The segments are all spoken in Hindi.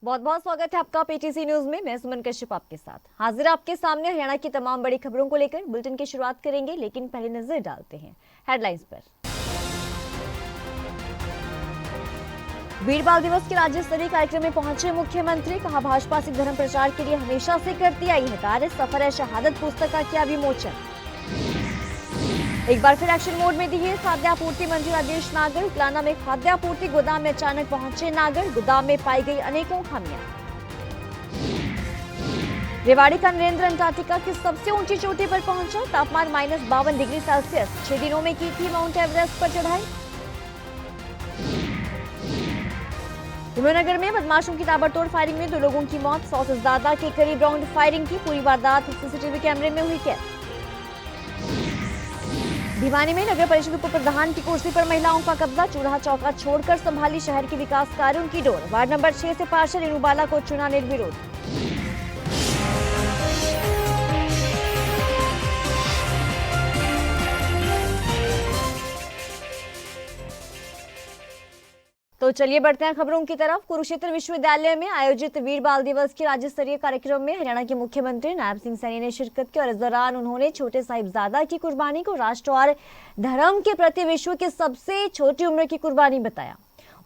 बहुत बहुत स्वागत है आपका पीटीसी न्यूज में। मैं सुमन कश्यप आपके साथ हाजिर आपके सामने हरियाणा की तमाम बड़ी खबरों को लेकर बुलेटिन की शुरुआत करेंगे, लेकिन पहले नजर डालते हैं हेडलाइंस पर। वीर बाल दिवस के राज्य स्तरीय कार्यक्रम में पहुंचे मुख्यमंत्री, कहा भाजपा सिख धर्म प्रचार के लिए हमेशा से करती आई है कार्य। सफर है शहादत पुस्तक का किया विमोचन। एक बार फिर एक्शन मोड में दिए खाद्य आपूर्ति मंत्री राजेश नागर। उकलाना में खाद्य आपूर्ति गोदाम में अचानक पहुंचे नागर, गोदाम में पाई गई अनेकों खामियां। रेवाड़ी का नरेंद्र अंटार्कटिका की सबसे ऊंची चोटी पर पहुंचा, तापमान -52 डिग्री सेल्सियस। 6 दिनों में की थी माउंट एवरेस्ट पर चढ़ाई। हिमनगर में बदमाशों की ताबड़तोड़ फायरिंग में 2 लोगों की मौत, 100 से ज्यादा के करीब राउंड फायरिंग की। पूरी वारदात सीसीटीवी कैमरे में हुई कैद। भिवानी में नगर परिषद उप प्रधान की कुर्सी पर महिलाओं का कब्जा, चूल्हा चौका छोड़कर संभाली शहर के विकास कार्यों की डोर। वार्ड नंबर 6 से पार्षद रेणु बाला को चुना निर्विरोध। तो चलिए बढ़ते हैं खबरों की तरफ। कुरुक्षेत्र विश्वविद्यालय में आयोजित वीर बाल दिवस के राज्य स्तरीय कार्यक्रम में हरियाणा के मुख्यमंत्री नायब सिंह सैनी ने शिरकत की और इस दौरान उन्होंने छोटे साहिबजादा की कुर्बानी को राष्ट्र और धर्म के प्रति विश्व की सबसे छोटी उम्र की कुर्बानी बताया।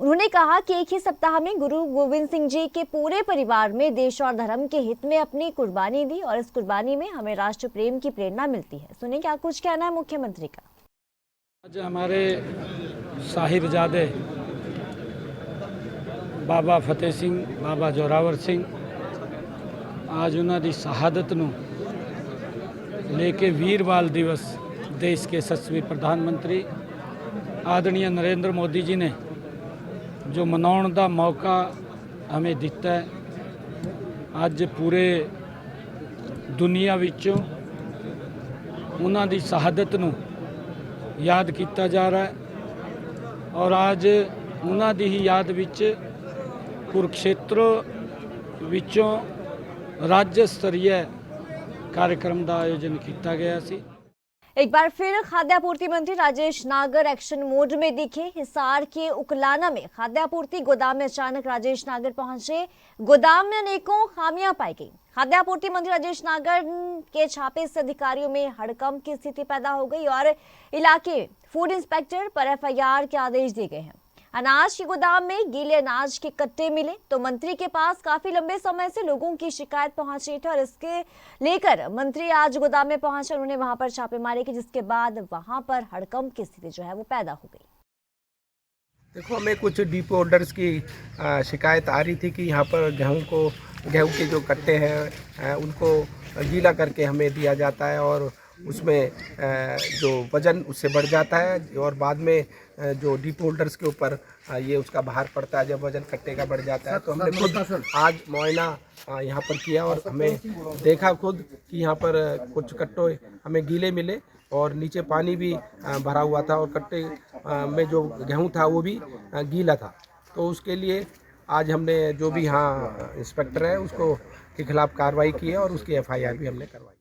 उन्होंने कहा कि एक ही सप्ताह में गुरु गोविंद सिंह जी के पूरे परिवार में देश और धर्म के हित में अपनी कुर्बानी दी और इस कुर्बानी में हमें राष्ट्र प्रेम की प्रेरणा मिलती है। सुनिए क्या कुछ कहना है मुख्यमंत्री का। आज हमारे साहिबजादे बाबा फतेह सिंह, बाबा जोरावर सिंह आज उन्हों की शहादत नूं लेके वीर बाल दिवस देश के यशस्वी प्रधानमंत्री आदरणीय नरेंद्र मोदी जी ने जो मनाउण का मौका हमें दिता है। अज पूरे दुनिया विचों उन्हों की शहादत नूं याद किया जा रहा है और आज उन्हों की ही याद विच कुरुक्षेत्र विचों राज्य स्तरीय कार्यक्रम का आयोजन किया गया सी। एक बार फिर खाद्य आपूर्ति मंत्री राजेश नागर एक्शन मोड में दिखे। हिसार के उकलाना में खाद्य आपूर्ति गोदाम में अचानक राजेश नागर पहुंचे, गोदाम में अनेकों खामियां पाई गई। खाद्य आपूर्ति मंत्री राजेश नागर के छापे से अधिकारियों में हड़कंप की स्थिति पैदा हो गई और इलाके फूड इंस्पेक्टर पर एफआईआर के आदेश दिए गए हैं। अनाज के गोदाम में गीले अनाज के कट्टे मिले तो मंत्री के पास काफी लंबे समय से लोगों की शिकायत पहुंची थी और इसके लेकर मंत्री आज गोदाम में पहुंचे। उन्होंने वहां पर छापेमारी की, जिसके बाद वहां पर हड़कंप की स्थिति जो है वो पैदा हो गई। देखो, हमें कुछ डिपो होल्डर्स की शिकायत आ रही थी कि यहाँ पर गेहूं के जो कट्टे हैं उनको गीला करके हमें दिया जाता है और उसमें जो वज़न उससे बढ़ जाता है और बाद में जो डिपो होल्डर्स के ऊपर ये उसका भार पड़ता है जब वज़न कट्टे का बढ़ जाता है। तो हमने खुद आज मुआयना यहाँ पर किया और हमें देखा खुद कि यहाँ पर कुछ कट्टों हमें गीले मिले और नीचे पानी भी भरा हुआ था और कट्टे में जो गेहूँ था वो भी गीला था। तो उसके लिए आज हमने जो भी यहाँ इंस्पेक्टर है उसको के खिलाफ कार्रवाई की है और उसकी एफआईआर भी हमने करवाई।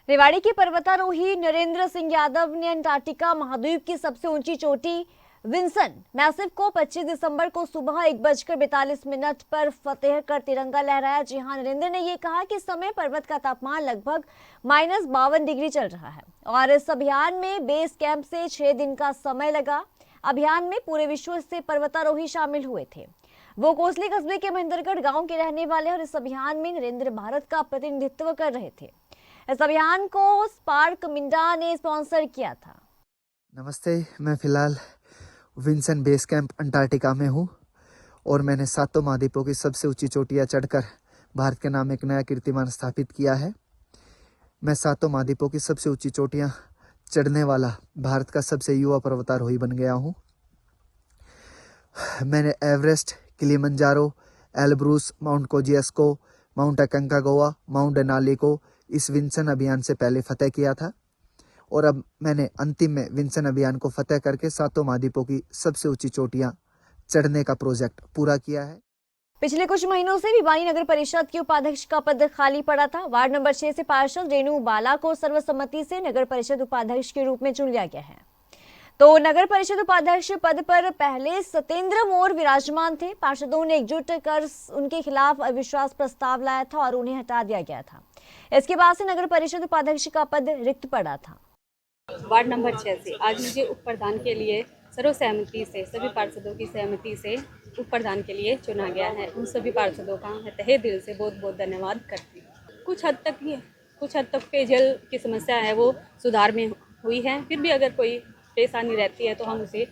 रेवाड़ी के पर्वतारोही नरेंद्र सिंह यादव ने अंटार्कटिका महाद्वीप की सबसे ऊंची चोटी विंसन मैसिव को 25 दिसंबर को सुबह 1:42 पर फतेह कर तिरंगा लहराया। जी हां, नरेंद्र ने ये कहा कि इस समय पर्वत का तापमान लगभग -52 डिग्री चल रहा है और इस अभियान में बेस कैंप से 6 दिन का समय लगा। अभियान में पूरे विश्व से पर्वतारोही शामिल हुए थे। वो कोसली कस्बे के महेंद्रगढ़ गांव के रहने वाले और इस अभियान में नरेंद्र भारत का प्रतिनिधित्व कर रहे थे। इस अभियान को स्पार्क मिंडा ने स्पॉन्सर किया था। नमस्ते, मैं फिलहाल विंसन बेस कैंप अंटार्कटिका में हूँ और मैंने 7 महाद्वीपों की सबसे ऊंची चोटियाँ चढ़कर भारत के नाम एक नया कीर्तिमान स्थापित किया है। मैं 7 महाद्वीपों की सबसे ऊंची चोटियाँ चढ़ने वाला भारत का सबसे युवा पर्वतारोही बन गया हूँ। मैंने Everest, Kilimanjaro, Elbrus, mount Kosciuszko, mount Aconcagua, mount Denali को इस विंसन अभियान से पहले फतेह किया था और अब मैंने अंतिम में विंसन अभियान को फतेह करके 7 महाद्वीपों की सबसे ऊंची चोटियां चढ़ने का प्रोजेक्ट पूरा किया है। पिछले कुछ महीनों से भिवानी नगर परिषद के उपाध्यक्ष का पद खाली पड़ा था। वार्ड नंबर 6 से पार्षद रेणु बाला को सर्वसम्मति से नगर परिषद उपाध्यक्ष के रूप में चुन लिया गया है। तो नगर परिषद उपाध्यक्ष पद पर पहले सत्येंद्र मोर विराजमान थे। पार्षदों ने एकजुट कर उनके खिलाफ अविश्वास प्रस्ताव लाया था और उन्हें हटा दिया गया था। इसके बाद से नगर परिषद उपाध्यक्ष का पद रिक्त पड़ा था। वार्ड नंबर 6 से आज मुझे उप प्रधान के लिए सर्वसहमति से सभी पार्षदों की सहमति से उप प्रधान के लिए चुना गया है। उन सभी पार्षदों का मैं तहे दिल से बहुत बहुत धन्यवाद करती हूँ। कुछ हद तक पेयजल की समस्या है वो सुधार में हुई है, फिर भी अगर कोई परेशानी रहती है तो हम उसे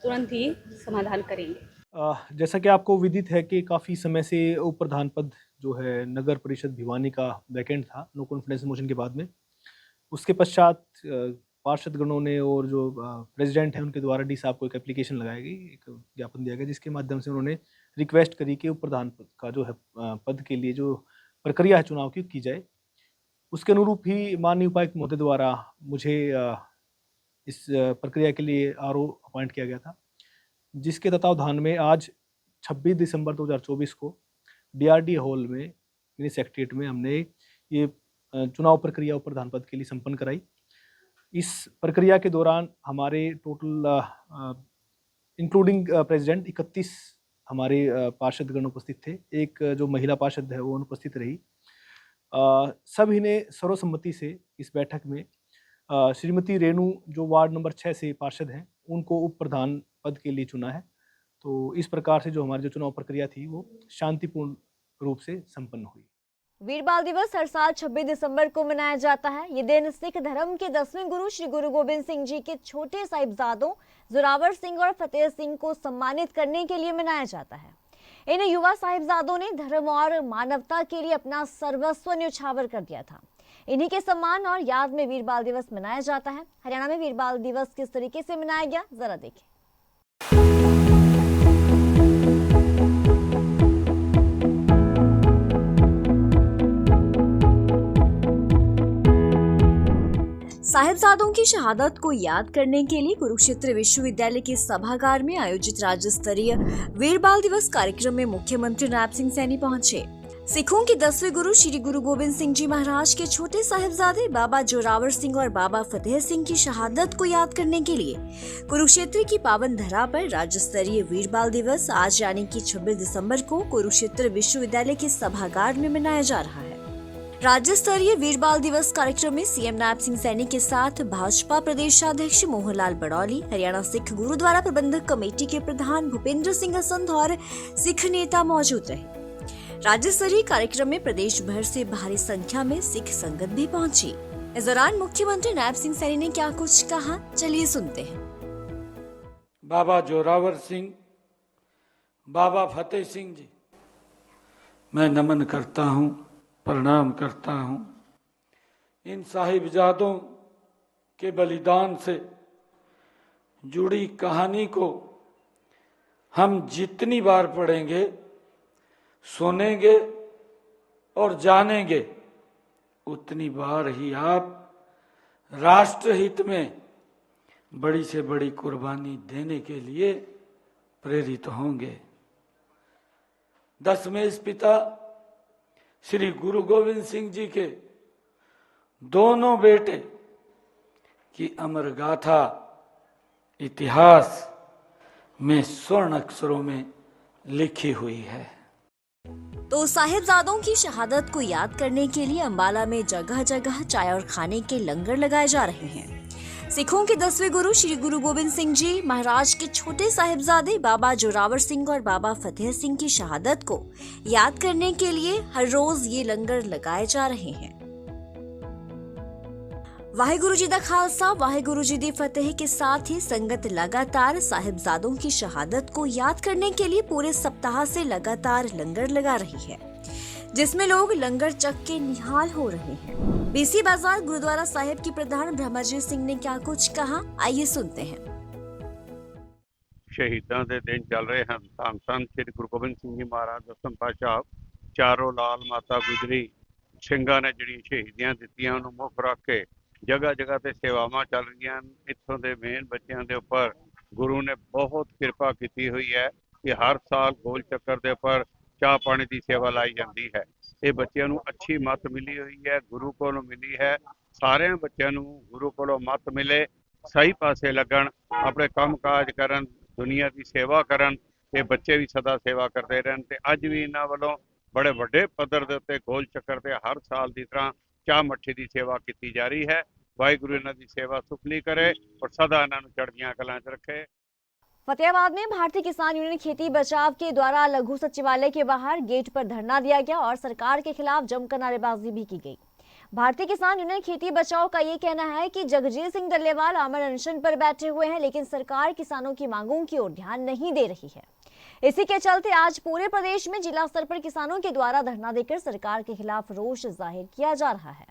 तुरंत ही समाधान करेंगे। जैसा कि आपको विदित है कि काफ़ी समय से उप प्रधान पद जो है नगर परिषद भिवानी का वैकेंट था नो कॉन्फिडेंस मोशन के बाद में। उसके पश्चात पार्षद गणों ने और जो प्रेसिडेंट हैं उनके द्वारा डी साहब को एक एप्लीकेशन लगाई गई, एक ज्ञापन दिया गया, जिसके माध्यम से उन्होंने रिक्वेस्ट करी कि उप प्रधान पद का जो है पद के लिए जो प्रक्रिया है चुनाव की जाए। उसके अनुरूप ही माननीय उपायुक्त महोदय द्वारा मुझे इस प्रक्रिया के लिए आरओ अपॉइंट किया गया था, जिसके तत्वावधान में आज 26 दिसंबर 2024 को DRD हॉल में मिनी सेक्रेटरीट में हमने ये चुनाव प्रक्रिया उप प्रधान पद के लिए संपन्न कराई। इस प्रक्रिया के दौरान हमारे टोटल इंक्लूडिंग प्रेसिडेंट 31 हमारे पार्षदगण उपस्थित थे। एक जो महिला पार्षद है वो अनुपस्थित रही। सभी ने सर्वसम्मति से इस बैठक में श्रीमती रेणु जो वार्ड नंबर 6 से पार्षद हैं उनको उप प्रधान पद के लिए चुना है। तो इस प्रकार से जो हमारी जो चुनाव प्रक्रिया थी वो शांतिपूर्ण रूप से संपन्न हुई। वीर बाल दिवस हर साल 26 दिसंबर को मनाया जाता है। ये दिन सिख धर्म के 10वें गुरु श्री गुरु गोबिंद सिंह जी के छोटे साहिबजादों जोरावर सिंह और फतेह सिंह को सम्मानित करने के लिए मनाया जाता है। इन युवा साहिबजादों ने धर्म और मानवता के लिए अपना सर्वस्व न्यौछावर कर दिया था। इन्हीं के सम्मान और याद में वीर बाल दिवस मनाया जाता है। हरियाणा में वीर बाल दिवस किस तरीके से मनाया गया, जरा देखें। साहिबजादों की शहादत को याद करने के लिए कुरुक्षेत्र विश्वविद्यालय के सभागार में आयोजित राज्य स्तरीय वीर बाल दिवस कार्यक्रम में मुख्यमंत्री नायब सिंह सैनी पहुंचे। सिखों के 10वें गुरु श्री गुरु गोबिंद सिंह जी महाराज के छोटे साहिबजादे बाबा जोरावर सिंह और बाबा फतेह सिंह की शहादत को याद करने के लिए कुरुक्षेत्र की पावन धरा पर राज्य स्तरीय वीर बाल दिवस आज यानी कि 26 दिसंबर को कुरुक्षेत्र विश्वविद्यालय के सभागार में मनाया जा रहा है। राज्य स्तरीय वीर बाल दिवस कार्यक्रम में सीएम नायब सिंह सैनी के साथ भाजपा प्रदेशाध्यक्ष मोहनलाल बड़ौली, हरियाणा सिख गुरुद्वारा प्रबंधक कमेटी के प्रधान भूपेंद्र सिंह हसंत और सिख नेता मौजूद रहे। राज्य स्तरीय कार्यक्रम में प्रदेश भर से भारी संख्या में सिख संगत भी पहुंची। इस दौरान मुख्यमंत्री नायब सिंह सैनी ने क्या कुछ कहा, चलिए सुनते हैं। बाबा जोरावर सिंह, बाबा फतेह सिंह जी, मैं नमन करता हूँ, प्रणाम करता हूँ। इन साहिबजादों के बलिदान से जुड़ी कहानी को हम जितनी बार पढ़ेंगे, सुनेंगे और जानेंगे, उतनी बार ही आप राष्ट्रहित में बड़ी से बड़ी कुर्बानी देने के लिए प्रेरित होंगे। 10वें पिता श्री गुरु गोविंद सिंह जी के दोनों बेटे की अमर गाथा इतिहास में स्वर्ण अक्षरों में लिखी हुई है। तो साहिबजादों की शहादत को याद करने के लिए अंबाला में जगह जगह चाय और खाने के लंगर लगाए जा रहे हैं। सिखों के 10वें गुरु श्री गुरु गोबिंद सिंह जी महाराज के छोटे साहिबजादे बाबा जोरावर सिंह और बाबा फतेह सिंह की शहादत को याद करने के लिए हर रोज ये लंगर लगाए जा रहे हैं। वाहेगुरु जी दा खालसा वाहेगुरु जी दी फतेह के साथ ही संगत लगातार साहिबजादों की शहादत को याद करने के लिए पूरे सप्ताह से लगातार लंगर लगा रही है, जिसमें लोग लंगर चख के निहाल हो रहे हैं। बीसी बाजार गुरुद्वारा साहिब की प्रधान ब्रह्मजीत सिंह ने क्या कुछ कहा, आइए सुनते हैं। शहीदां दे दिन चल रहे हैं। धन धन श्री गुरु गोबिंद सिंह जी महाराज दसम पातशाह चारों लाल माता गुजरी ਸਿੰਘਾਂ ने जिहड़ियां शहीदियां दित्तियां उहनूं मुख रख के जगह जगह ते सेवावां चल रहीआं। इत्थों दे मेन बच्चों के उपर गुरु ने बहुत कृपा की हुई है कि हर साल गोल चक्कर के उपर चाह पानी की सेवा लाई जाती है। ये बच्चों को अच्छी मत मिली हुई है, गुरु को मिली है। सारे बच्चों को गुरु को मत मिले ਸਹੀ ਪਾਸੇ ਲੱਗਣ, ਆਪਣੇ ਕੰਮ ਕਾਜ ਕਰਨ, ਦੁਨੀਆ ਦੀ ਸੇਵਾ ਕਰਨ ਤੇ ਬੱਚੇ ਵੀ ਸਦਾ ਸੇਵਾ ਕਰਦੇ ਰਹਿਣ। ਤੇ ਅੱਜ ਵੀ ਇਹਨਾਂ ਵੱਲੋਂ ਬੜੇ ਵੱਡੇ ਪੱਧਰ ਦੇ ਉੱਤੇ ਗੋਲ ਚੱਕਰ ਤੇ ਹਰ ਸਾਲ ਦੀ ਤਰ੍ਹਾਂ ਚਾਹ ਮੱਠੀ ਦੀ ਸੇਵਾ ਕੀਤੀ ਜਾ ਰਹੀ ਹੈ। ਵਾਹਿਗੁਰੂ ਇਹਨਾਂ ਦੀ ਸੇਵਾ ਸੁਖਲੀ करे और सदा ਇਹਨਾਂ ਨੂੰ ਚੜ੍ਹਦੀਆਂ ਕਲਾਂ 'ਚ ਰੱਖੇ। फतेहाबाद में भारतीय किसान यूनियन खेती बचाव के द्वारा लघु सचिवालय के बाहर गेट पर धरना दिया गया और सरकार के खिलाफ जमकर नारेबाजी भी की गई। भारतीय किसान यूनियन खेती बचाव का ये कहना है कि जगजीत सिंह डल्लेवाल अमर अनशन पर बैठे हुए हैं, लेकिन सरकार किसानों की मांगों की ओर ध्यान नहीं दे रही है। इसी के चलते आज पूरे प्रदेश में जिला स्तर पर किसानों के द्वारा धरना देकर सरकार के खिलाफ रोष जाहिर किया जा रहा है।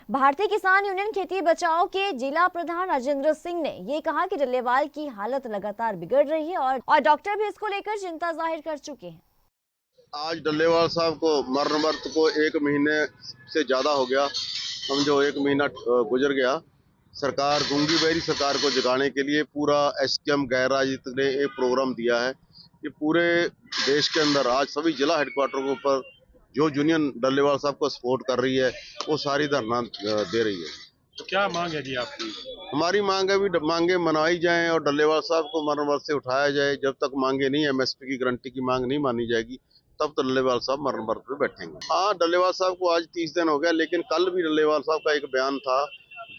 भारतीय किसान यूनियन खेती बचाओ के जिला प्रधान राजेंद्र सिंह ने ये कहा कि डल्लेवाल की हालत लगातार बिगड़ रही है और डॉक्टर भी इसको लेकर चिंता जाहिर कर चुके हैं। आज डल्लेवाल साहब को मरण वर्त को 1 महीने से ज़्यादा हो गया, समझो 1 महीना गुजर गया। सरकार गूंगी बहरी सरकार को जगाने के लिए पूरा एसकेएम गैर राजनीतिक ने एक प्रोग्राम दिया है कि पूरे देश के अंदर आज सभी जिला हेडक्वार्टर के ऊपर जो यूनियन डल्लेवाल साहब को सपोर्ट कर रही है वो सारी धरना दे रही है। तो क्या मांग है जी आपकी? हमारी मांग है भी मांगे मनाई जाएं और डल्लेवाल साहब को मरण वर्त से उठाया जाए। जब तक मांगे नहीं, एमएसपी की गारंटी की मांग नहीं मानी जाएगी, तब तो डल्लेवाल साहब मरण वर्त पे बैठेंगे। हाँ, डल्लेवाल साहब को आज 30 दिन हो गया, लेकिन कल भी डल्लेवाल साहब का एक बयान था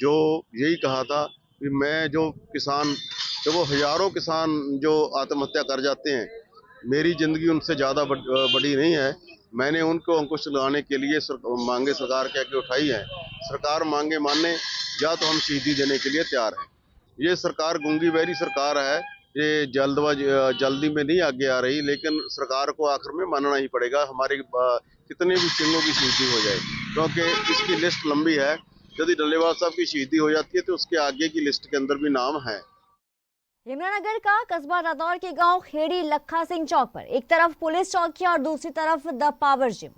जो यही कहा था कि मैं जो किसान, जो वो हजारों किसान जो आत्महत्या कर जाते हैं, मेरी जिंदगी उनसे ज़्यादा बड़ी नहीं है। मैंने उनको अंकुश लगाने के लिए मांगे सरकार के आगे उठाई है। सरकार मांगे माने या तो हम शहीदी देने के लिए तैयार हैं। ये सरकार गूंगी बहरी सरकार है, ये जल्दी में नहीं आगे आ रही, लेकिन सरकार को आखिर में मानना ही पड़ेगा। हमारे कितने भी सिंहों की शहीदी हो जाए, क्योंकि इसकी लिस्ट लंबी है। यदि डल्लेवाल साहब की शहीदी हो जाती है तो उसके आगे की लिस्ट के अंदर भी नाम है। यमुनानगर का कस्बा रादौर के गांव खेड़ी लखा सिंह चौक पर एक तरफ पुलिस चौकी और दूसरी तरफ द पावर जिम।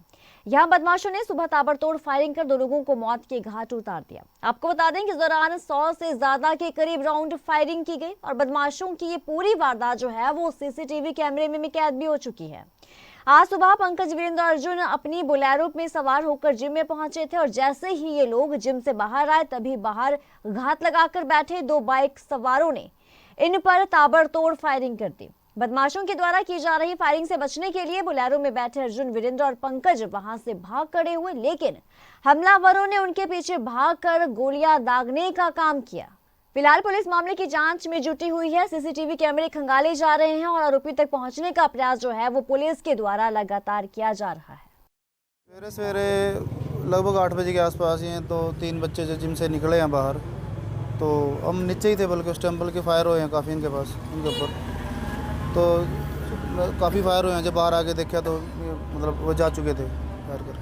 यहां बदमाशों ने सुबह ताबड़तोड़ फायरिंग कर 2 लोगों को मौत के घाट उतार दिया। आपको बता दें कि इस दौरान 100 से ज्यादा के करीब राउंड फायरिंग की गई और बदमाशों की ये पूरी वारदात जो है वो सीसीटीवी कैमरे में कैद भी हो चुकी है। आज सुबह पंकज वीरेंद्र अर्जुन अपनी बोलेरो में सवार होकर जिम में पहुंचे थे और जैसे ही ये लोग जिम से बाहर आए तभी बाहर घात लगाकर बैठे 2 बाइक सवारों ने इन पर ताबड़तोड़ फायरिंग कर दी। बदमाशों के द्वारा की जा रही फायरिंग से बचने के लिए बोलेरो में बैठे अर्जुन, वीरेंद्र और पंकज वहां से भाग खड़े हुए, लेकिन हमलावरों ने उनके पीछे भागकर गोलियां दागने का काम किया। फिलहाल पुलिस मामले की जांच में जुटी हुई है। सीसीटीवी कैमरे खंगाले जा रहे हैं और आरोपी तक पहुंचने का प्रयास जो है वो पुलिस के द्वारा लगातार किया जा रहा है। सवेरे लगभग 8 बजे के आसपास ही हैं तो 3 बच्चे जो जिम से निकले हैं बाहर, तो हम नीचे ही थे, बल्कि उस टेम्पल के फायर हुए हैं काफ़ी इनके पास, इनके ऊपर तो काफ़ी फायर हुए हैं। जब बाहर आके देखा तो मतलब वो जा चुके थे फायर कर।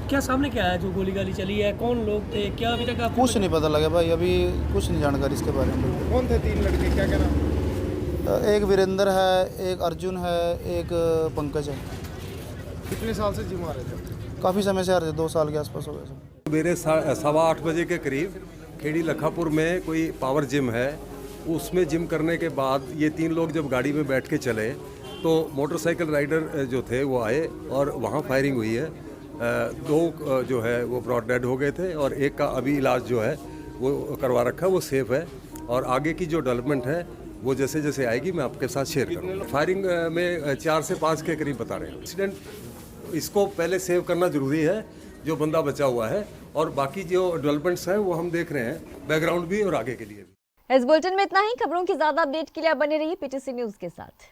क्या सामने क्या है जो गोली गाली चली है, कौन लोग थे, क्या अभी तक आपको कुछ नहीं पता लगा भाई, अभी कुछ नहीं जानकारी इसके बारे में। कौन थे 3 लड़के, क्या क्या नाम? एक वीरेंद्र है, एक अर्जुन है, एक पंकज है। कितने साल से जिम आ रहे थे? काफ़ी समय से आ रहे थे, 2 साल के आसपास हो गए। मेरे 8:15 बजे के करीब खेड़ी लखापुर में कोई पावर जिम है, उसमें जिम करने के बाद ये 3 लोग जब गाड़ी में बैठ के चले तो मोटरसाइकिल राइडर जो थे वो आए और वहाँ फायरिंग हुई है। 2 जो है वो ब्रॉड डेड हो गए थे और एक का अभी इलाज जो है वो करवा रखा है, वो सेफ है। और आगे की जो डेवलपमेंट है वो जैसे जैसे आएगी मैं आपके साथ शेयर करूँगा। फायरिंग में 4 से 5 के करीब बता रहे हैं। एक्सीडेंट इसको पहले सेव करना ज़रूरी है, जो बंदा बचा हुआ है, और बाकी जो डेवलपमेंट्स हैं वो हम देख रहे हैं, बैकग्राउंड भी और आगे के लिए भी। इस बुलेटिन में इतना ही। खबरों की ज्यादा अपडेट के लिए आप बने रहिए पीटीसी न्यूज के साथ।